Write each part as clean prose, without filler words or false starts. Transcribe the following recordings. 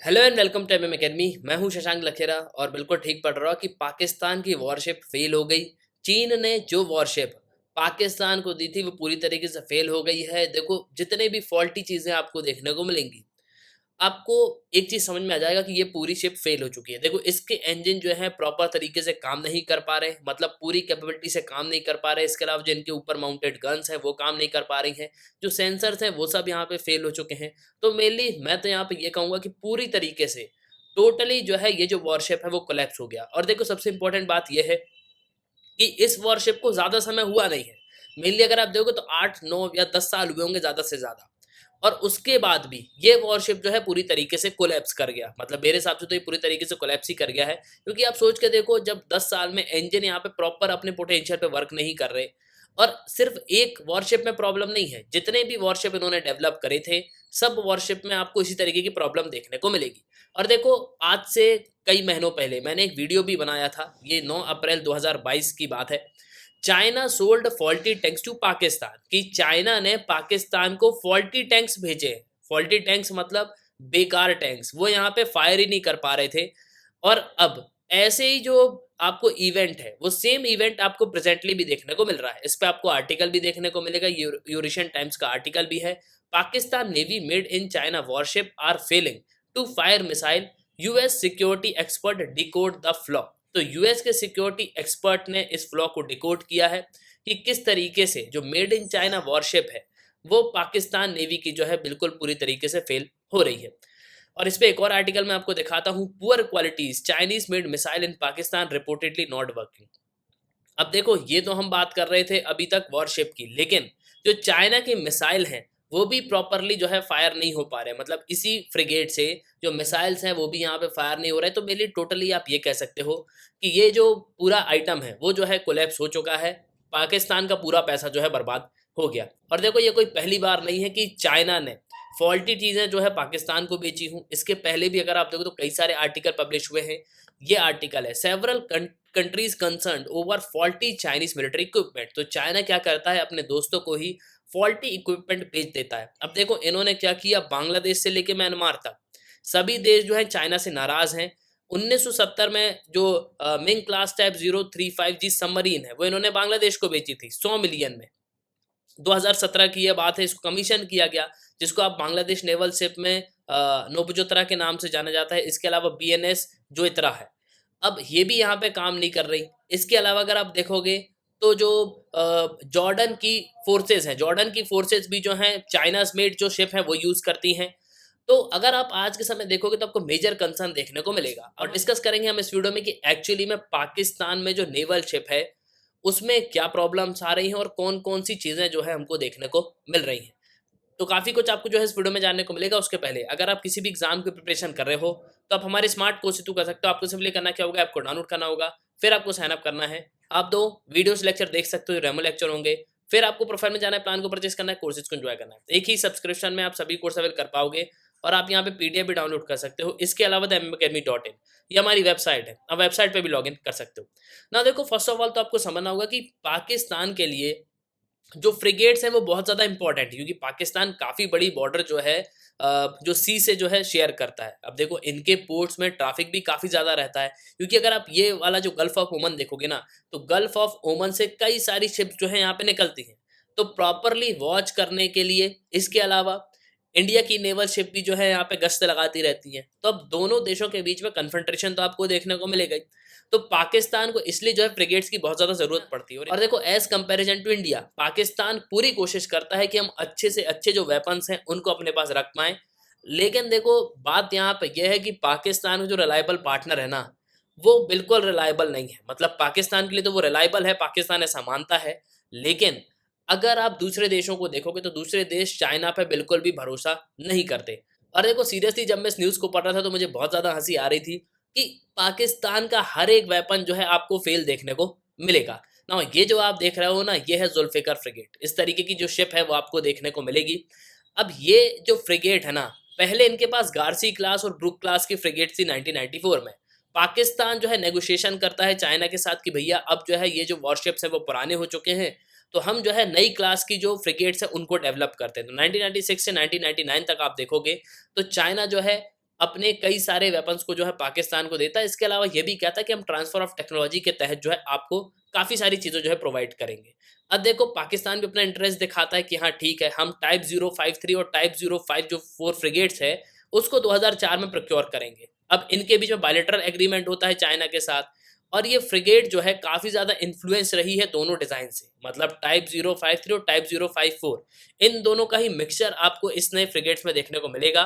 Hello and welcome to MM academy. मैं हूं शशांक लखेरा और बिल्कुल ठीक पढ़ रहा हूं कि पाकिस्तान की वॉरशिप फेल हो गई। चीन ने जो वॉरशिप पाकिस्तान को दी थी वो पूरी तरीके से फेल हो गई है। देखो, जितने भी फॉल्टी चीज़ें आपको देखने को मिलेंगी, आपको एक चीज़ समझ में आ जाएगा कि ये पूरी शिप फेल हो चुकी है। देखो, इसके इंजन जो है प्रॉपर तरीके से काम नहीं कर पा रहे, मतलब पूरी कैपेबिलिटी से काम नहीं कर पा रहे। इसके अलावा जिनके ऊपर माउंटेड गन्स हैं वो काम नहीं कर पा रही हैं। जो सेंसर्स हैं वो सब यहाँ पे फेल हो चुके हैं। तो मेनली मैं तो यहाँ पे ये कहूँगा कि पूरी तरीके से टोटली जो है ये जो वॉरशिप है वो कोलैप्स हो गया। और देखो, सबसे इंपॉर्टेंट बात ये है कि इस वॉरशिप को ज़्यादा समय हुआ नहीं है। मेनली अगर आप देखोगे तो 8, 9 या 10 साल हुए होंगे ज़्यादा से ज़्यादा। और उसके बाद भी ये वॉरशिप जो है पूरी तरीके से कोलैप्स कर गया। मतलब मेरे हिसाब से तो ये पूरी तरीके से कोलैप्स ही कर गया है, क्योंकि आप सोच के देखो, जब 10 साल में इंजन यहाँ पे प्रॉपर अपने पोटेंशियल पे वर्क नहीं कर रहे। और सिर्फ एक वॉरशिप में प्रॉब्लम नहीं है, जितने भी वॉरशिप इन्होंने डेवलप करे थे सब वॉरशिप में आपको इसी तरीके की प्रॉब्लम देखने को मिलेगी। और देखो, आज से कई महीनों पहले मैंने एक वीडियो भी बनाया था, ये 9 अप्रैल 2022 की बात है। China sold faulty tanks to Pakistan, कि चाइना ने पाकिस्तान को फॉल्टी टैंक्स भेजे। फॉल्टी टैंक्स मतलब बेकार टैंक्स, वो यहाँ पे फायर ही नहीं कर पा रहे थे। और अब ऐसे ही जो आपको इवेंट है वो सेम इवेंट आपको प्रेजेंटली भी देखने को मिल रहा है। इस पे आपको आर्टिकल भी देखने को मिलेगा, यूरेशियन टाइम्स का आर्टिकल भी है। Pakistan navy made in China warship are failing to fire missile, US security expert decode the flaw. तो यूएस के सिक्योरिटी एक्सपर्ट ने इस फ्लॉ को डिकोड किया है कि किस तरीके से जो मेड इन चाइना वॉरशिप है वो पाकिस्तान नेवी की जो है बिल्कुल पूरी तरीके से फेल हो रही है। और इस पे एक और आर्टिकल मैं आपको दिखाता हूँ, poor qualities Chinese made missile in Pakistan reportedly not working. अब देखो, ये तो हम बात कर रहे थे अभी तक वॉरशिप की, लेकिन जो चाइना की मिसाइल हैं वो भी प्रॉपरली जो है फायर नहीं हो पा रहे। मतलब इसी फ्रिगेट से जो मिसाइल्स हैं वो भी यहाँ पे फायर नहीं हो रहे। तो मेरे टोटली आप ये कह सकते हो कि ये जो पूरा आइटम है वो जो है कोलैप्स हो चुका है। पाकिस्तान का पूरा पैसा जो है बर्बाद हो गया। और देखो, ये कोई पहली बार नहीं है कि चाइना ने फॉल्टी चीज़ें जो है पाकिस्तान को बेची हूँ। इसके पहले भी अगर आप देखो तो कई सारे आर्टिकल पब्लिश हुए हैं। ये आर्टिकल है, several countries concern over faulty Chinese military equipment. तो चाइना क्या करता है, अपने दोस्तों को ही फॉल्टी इक्विपमेंट बेच देता है। अब देखो, इन्होंने क्या किया, बांग्लादेश से लेके म्यांमार तक सभी देश जो है चाइना से नाराज हैं। 1970 में जो Ming class type 035G submarine है वो इन्होंने बांग्लादेश को बेची थी 100 मिलियन में। 2017 की ये बात है, इसको कमीशन किया गया, जिसको आप बांग्लादेश नेवल शिप में नोबुजोत्रा के नाम से जाना जाता है। इसके अलावा बीएनएस जोइत्रा है, अब ये भी यहाँ पे काम नहीं कर रही। इसके अलावा अगर आप देखोगे तो जो जॉर्डन की फोर्सेस हैं, जॉर्डन की फोर्सेस भी जो हैं चाइनाज मेड जो शिप हैं वो यूज़ करती हैं। तो अगर आप आज के समय देखोगे तो आपको मेजर कंसर्न देखने को मिलेगा। और डिस्कस करेंगे हम इस वीडियो में कि एक्चुअली में पाकिस्तान में जो नेवल शिप है उसमें क्या प्रॉब्लम्स आ रही हैं और कौन कौन सी चीज़ें जो है हमको देखने को मिल रही हैं। तो काफ़ी कुछ आपको जो है इस वीडियो में जानने को मिलेगा। उसके पहले अगर आप किसी भी एग्जाम की प्रिपरेशन कर रहे हो तो आप हमारे स्मार्ट कोर्स से कर सकते हो। आपको सिंपली करना क्या होगा, आपको डाउनलोड करना होगा, फिर आपको साइन अप करना है। आप 2 वीडियोस लेक्चर देख सकते हो, रेमो लेक्चर होंगे। फिर आपको प्रोफाइल में जाना है, प्लान को परचेस करना है, कोर्सेज को एंजॉय करना है। एक ही सब्सक्रिप्शन में आप सभी कोर्स अवेल कर पाओगे और आप यहाँ पे पीडीएफ भी डाउनलोड कर सकते हो। इसके अलावा themmacademy.in ये हमारी वेबसाइट है, आप वेबसाइट पे भी लॉगिन कर सकते हो ना। देखो, फर्स्ट ऑफ ऑल तो आपको समझना होगा कि पाकिस्तान के लिए जो फ्रिगेट्स हैं वो बहुत ज़्यादा इंपॉर्टेंट है, क्योंकि पाकिस्तान काफ़ी बड़ी बॉर्डर जो है जो सी से जो है शेयर करता है। अब देखो, इनके पोर्ट्स में ट्रैफिक भी काफ़ी ज़्यादा रहता है, क्योंकि अगर आप ये वाला जो गल्फ ऑफ ओमन देखोगे ना, तो गल्फ ऑफ ओमन से कई सारी शिप्स जो है यहाँ पे निकलती हैं। तो प्रॉपरली वॉच करने के लिए, इसके अलावा इंडिया की नेवल शिप भी जो है यहाँ पे गश्त लगाती रहती हैं। तो अब दोनों देशों के बीच में कन्फ्रंटेशन तो आपको देखने को मिलेगा ही। तो पाकिस्तान को इसलिए जो है फ्रिगेट्स की बहुत ज़्यादा ज़रूरत पड़ती है। और देखो, as comparison to India, Pakistan पूरी कोशिश करता है कि हम अच्छे से अच्छे जो वेपन्स हैं उनको अपने पास रख पाएँ। लेकिन देखो, बात यहाँ पे ये है कि पाकिस्तान का जो रिलायबल पार्टनर है ना, वो बिल्कुल रिलायबल नहीं है। मतलब पाकिस्तान के लिए तो वो रिलायबल है, पाकिस्तान ऐसा मानता है। लेकिन अगर आप दूसरे देशों को देखोगे तो दूसरे देश चाइना पे बिल्कुल भी भरोसा नहीं करते। और देखो, सीरियसली जब मैं इस न्यूज़ को पढ़ रहा था तो मुझे बहुत ज़्यादा हँसी आ रही थी कि पाकिस्तान का हर एक वेपन जो है आपको फेल देखने को मिलेगा ना। ये जो आप देख रहे हो ना, ये है जुल्फिकार फ्रिगेट। इस तरीके की जो शिप है वो आपको देखने को मिलेगी। अब ये जो फ्रिगेट है ना, पहले इनके पास गार्सी क्लास और ब्रुक क्लास की फ्रिगेट थी 1994 में। पाकिस्तान जो है नेगोशिएशन करता है चाइना के साथ कि भैया अब जो है ये जो वॉरशिप्स हैं वो पुराने हो चुके हैं, तो हम जो है नई क्लास की जो फ्रिगेट्स हैं उनको डेवलप करते हैं। तो 1996 से 1999 तक आप देखोगे तो चाइना जो है अपने कई सारे वेपन्स को जो है पाकिस्तान को देता है। इसके अलावा ये भी कहता है कि हम ट्रांसफर ऑफ टेक्नोलॉजी के तहत जो है आपको काफ़ी सारी चीज़ें जो है प्रोवाइड करेंगे। अब देखो पाकिस्तान भी अपना इंटरेस्ट दिखाता है कि हाँ ठीक है, हम टाइप 053 और टाइप 05 जो 4 फ्रिगेट्स है उसको 2004 में प्रोक्योर करेंगे। अब इनके बीच में बायलैटरल एग्रीमेंट होता है चाइना के साथ, और ये फ्रिगेट जो है काफ़ी ज़्यादा इन्फ्लुएंस रही है दोनों डिज़ाइन से, मतलब टाइप 053 और टाइप 054 इन दोनों का ही मिक्सचर आपको इस नए फ्रिगेट्स में देखने को मिलेगा।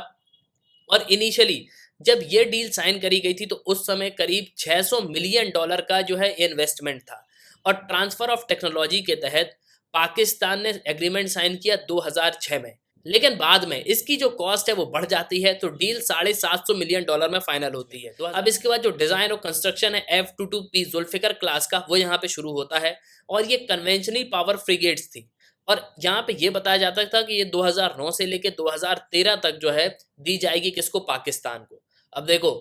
और इनिशियली जब ये डील साइन करी गई थी तो उस समय करीब $600 मिलियन का जो है इन्वेस्टमेंट था, और ट्रांसफर ऑफ टेक्नोलॉजी के तहत पाकिस्तान ने एग्रीमेंट साइन किया 2006 में। लेकिन बाद में इसकी जो कॉस्ट है वो बढ़ जाती है, तो डील $750 मिलियन में फाइनल होती है। तो अब इसके बाद जो डिजाइन और कंस्ट्रक्शन है F-22P जुल्फिकर क्लास का वो यहाँ पे शुरू होता है, और ये कन्वेंशनली पावर फ्रिगेट्स थी। और यहाँ पे ये बताया जाता था कि ये 2009 से लेके 2013 तक जो है दी जाएगी किसको, पाकिस्तान को। अब देखो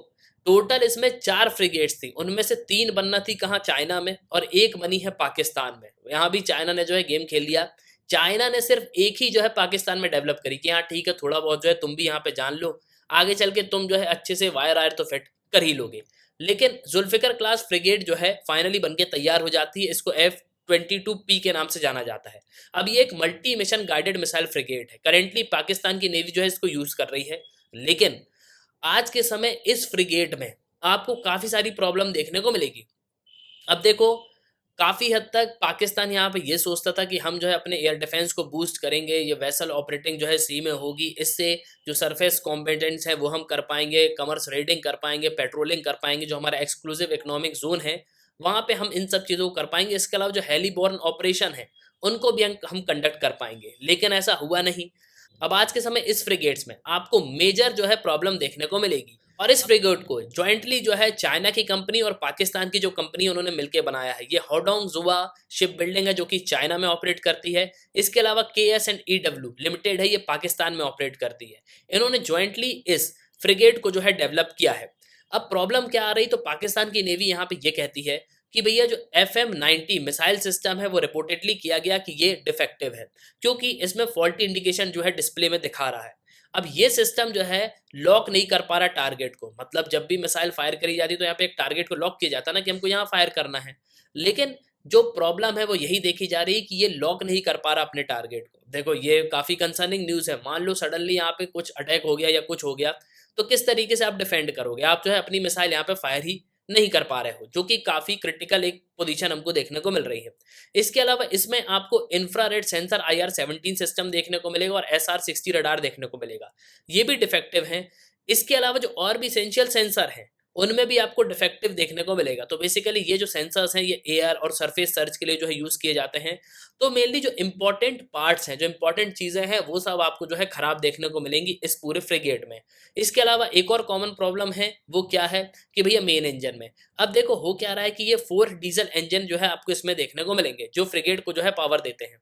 टोटल इसमें 4 फ्रिगेट्स थी, उनमें से 3 बनना थी कहाँ, चाइना में, और 1 बनी है पाकिस्तान में। यहाँ भी चाइना ने जो है गेम खेल लिया। चाइना ने सिर्फ एक ही जो है पाकिस्तान में डेवलप करी कि हाँ ठीक है, थोड़ा बहुत जो है तुम भी यहाँ पे जान लो, आगे चल के तुम जो है अच्छे से वायर आयर तो फिट कर ही लोगे। लेकिन जुल्फिकर क्लास फ्रिगेट जो है फाइनली बनके तैयार हो जाती है। इसको F-22P के नाम से जाना जाता है। अब ये एक multi mission guided missile frigate है। करेंटली पाकिस्तान की नेवी जो है इसको यूज कर रही है। लेकिन आज के समय इस फ्रिगेट में आपको काफी सारी प्रॉब्लम देखने को मिलेगी। अब देखो काफ़ी हद तक पाकिस्तान यहाँ पे ये सोचता था कि हम जो है अपने एयर डिफेंस को बूस्ट करेंगे, ये वेसल ऑपरेटिंग जो है सी में होगी, इससे जो सरफेस कॉम्पिटेंट्स हैं वो हम कर पाएंगे, कमर्स रेडिंग कर पाएंगे, पेट्रोलिंग कर पाएंगे, जो हमारा एक्सक्लूसिव इकोनॉमिक जोन है वहाँ पे हम इन सब चीज़ों को कर पाएंगे। इसके अलावा जो हेलीबॉर्न ऑपरेशन है उनको भी हम कंडक्ट कर पाएंगे, लेकिन ऐसा हुआ नहीं। अब आज के समय इस फ्रिगेट्स में आपको मेजर जो है प्रॉब्लम देखने को मिलेगी, और इस फ्रिगेट को जॉइंटली जो है चाइना की कंपनी और पाकिस्तान की जो कंपनी उन्होंने मिलकर बनाया है। ये होडोंग जुआ शिप बिल्डिंग है जो कि चाइना में ऑपरेट करती है। इसके अलावा KS&EW लिमिटेड है, ये पाकिस्तान में ऑपरेट करती है। इन्होंने जॉइंटली इस फ्रिगेट को जो है डेवलप किया है। अब प्रॉब्लम क्या आ रही, तो पाकिस्तान की नेवी यहाँ पे ये कहती है कि भैया जो FM-90 मिसाइल सिस्टम है वो रिपोर्टेडली किया गया कि ये डिफेक्टिव है, क्योंकि इसमें फॉल्टी इंडिकेशन जो है डिस्प्ले में दिखा रहा है। अब ये सिस्टम जो है लॉक नहीं कर पा रहा टारगेट को, मतलब जब भी मिसाइल फायर करी जाती है तो यहाँ पे एक टारगेट को लॉक किया जाता है ना कि हमको यहाँ फायर करना है, लेकिन जो प्रॉब्लम है वो यही देखी जा रही है कि ये लॉक नहीं कर पा रहा अपने टारगेट को। देखो ये काफ़ी कंसर्निंग न्यूज़ है। मान लो सडनली यहाँ पे कुछ अटैक हो गया या कुछ हो गया, तो किस तरीके से आप डिफेंड करोगे? आप जो है अपनी मिसाइल यहाँ पे फायर ही नहीं कर पा रहे हो, जो कि काफ़ी क्रिटिकल एक पोजीशन हमको देखने को मिल रही है। इसके अलावा इसमें आपको इंफ्रारेड सेंसर IR-17 सिस्टम देखने को मिलेगा और SR-60 रडार देखने को मिलेगा, ये भी डिफेक्टिव हैं। इसके अलावा जो और भी एसेंशियल सेंसर हैं उनमें भी आपको डिफेक्टिव देखने को मिलेगा। तो बेसिकली ये जो सेंसर्स हैं ये एयर और सरफेस सर्च के लिए जो है यूज़ किए जाते हैं। तो मेनली जो इंपॉर्टेंट पार्ट्स हैं, जो इंपॉर्टेंट चीज़ें हैं वो सब आपको जो है खराब देखने को मिलेंगी इस पूरे फ्रिगेट में। इसके अलावा एक और कॉमन प्रॉब्लम है, वो क्या है कि भैया मेन इंजन में अब देखो हो क्या रहा है कि ये 4 डीजल इंजन जो है आपको इसमें देखने को मिलेंगे जो फ्रिगेट को जो है पावर देते हैं।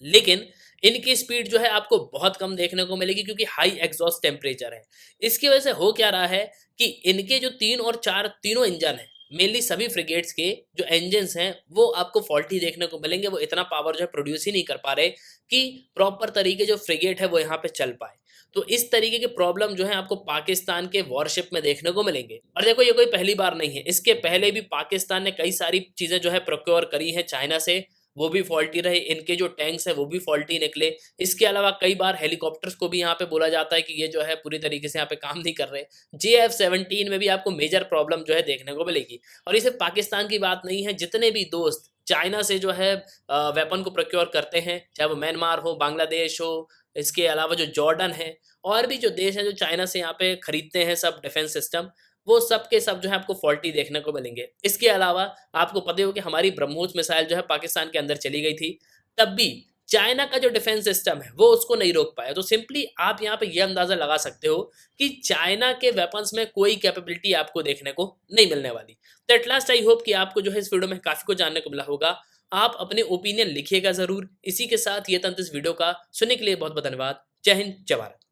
लेकिन इनकी स्पीड जो है आपको बहुत कम देखने को मिलेगी, क्योंकि हाई एग्जॉस्ट टेम्परेचर है। इसकी वजह से हो क्या रहा है कि इनके जो 3 और 4 तीनों इंजन हैं, मेनली सभी फ्रिगेट्स के जो इंजन्स हैं वो आपको फॉल्टी देखने को मिलेंगे। वो इतना पावर जो है प्रोड्यूस ही नहीं कर पा रहे कि प्रॉपर तरीके जो फ्रिगेट है वो यहाँ पे चल पाए। तो इस तरीके के प्रॉब्लम जो है आपको पाकिस्तान के वॉरशिप में देखने को मिलेंगे। और देखो ये कोई पहली बार नहीं है, इसके पहले भी पाकिस्तान ने कई सारी चीज़ें जो है प्रोक्योर करी हैं चाइना से, वो भी फॉल्टी रहे। इनके जो टैंक्स हैं वो भी फॉल्टी निकले। इसके अलावा कई बार हेलीकॉप्टर्स को भी यहाँ पे बोला जाता है कि ये जो है पूरी तरीके से यहाँ पे काम नहीं कर रहे। JF-17 में भी आपको मेजर प्रॉब्लम जो है देखने को मिलेगी। और ये सिर्फ पाकिस्तान की बात नहीं है, जितने भी दोस्त चाइना से जो है वेपन को प्रोक्योर करते हैं, चाहे वो म्यांमार हो, बांग्लादेश हो, इसके अलावा जो जॉर्डन है, और भी जो देश हैं जो चाइना से यहाँ पे खरीदते हैं सब डिफेंस सिस्टम, वो सब के सब जो है आपको फॉल्टी देखने को मिलेंगे। इसके अलावा आपको पता ही हो कि हमारी ब्रह्मोस मिसाइल जो है पाकिस्तान के अंदर चली गई थी, तब भी चाइना का जो डिफेंस सिस्टम है वो उसको नहीं रोक पाया। तो सिंपली आप यहाँ पे ये अंदाजा लगा सकते हो कि चाइना के वेपन्स में कोई कैपेबिलिटी आपको देखने को नहीं मिलने वाली। तो एट लास्ट आई होप कि आपको जो है इस वीडियो में काफी कुछ जानने को मिला होगा। आप अपने ओपिनियन लिखिएगा जरूर। इसी के साथ ये तंत्र इस वीडियो का सुनने के लिए बहुत बहुत धन्यवाद। जय हिंद, जय भारत।